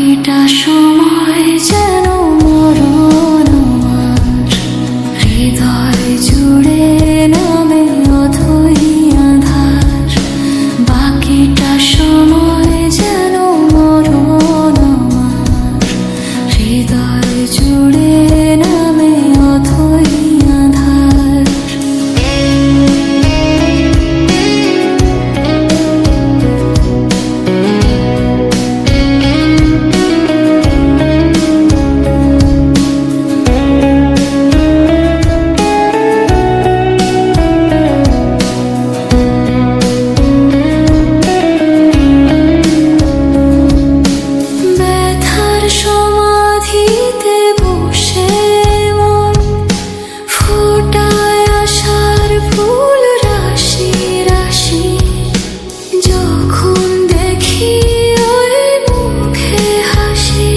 বাকিটা সময় যেন মরণ আমার, হৃদয় জুড়ে নামে অথই আঁধার। বাকিটা সময় যেন মরণ আমার, হৃদয় জুড়ে নামে অথই আঁধার। সমাধিতে বসে মন ফোটায় আশার ফুল রাশি রাশি। যখন দেখি ওই মুখে হাসি,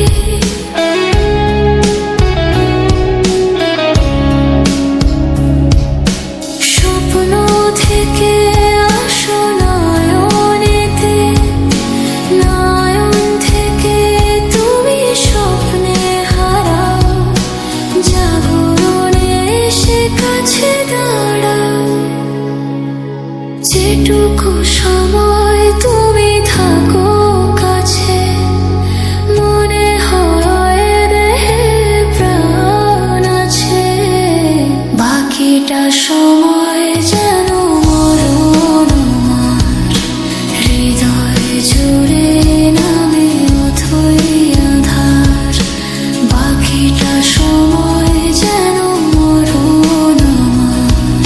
স্বপ্ন থেকে আসো নয়নেতে, নয়ন থেকে তুমি স্বপ্নে হারাও। জাগরণে এসে কাছে দাঁড়াও, যেটুকু সময় তুমি থাকো কাছে, মনে হয় দেহে প্রাণ আছে। বাকিটা সময় যেন মরণ আমার, হৃদয় জুড়ে নামে অথই আঁধার। বাকিটা সময় যেন মরণ আমার,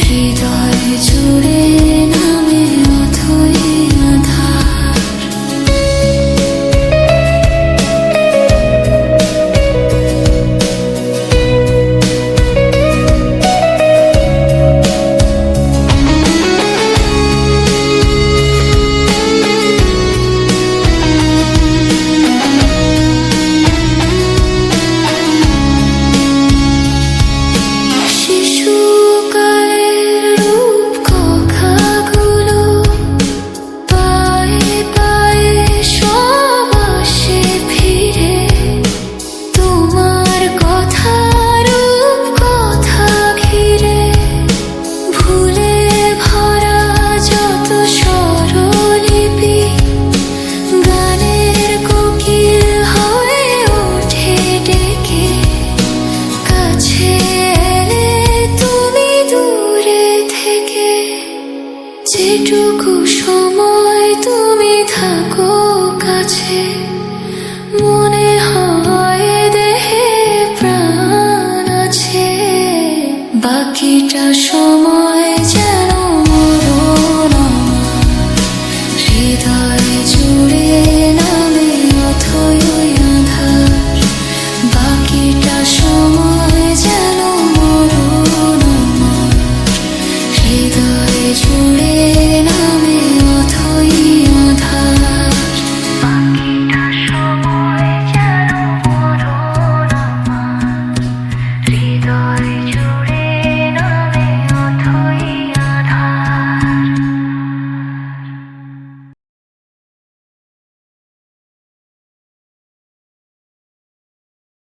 হৃদয় জুড়ে নামে অথই আঁধার। শিশুকালের রূপকথাগুলো পায়ে পায়ে সব আসে ফিরে। তোমার কথা রূপকথা ঘিরে, ভুলে ভরা যত স্বরলিপি, গানের কোকিল হয়ে ওঠে ডেকে। কাছে এলে তুমি দূরে থেকে, যেটুকু সময় তুমি থাকো কাছে।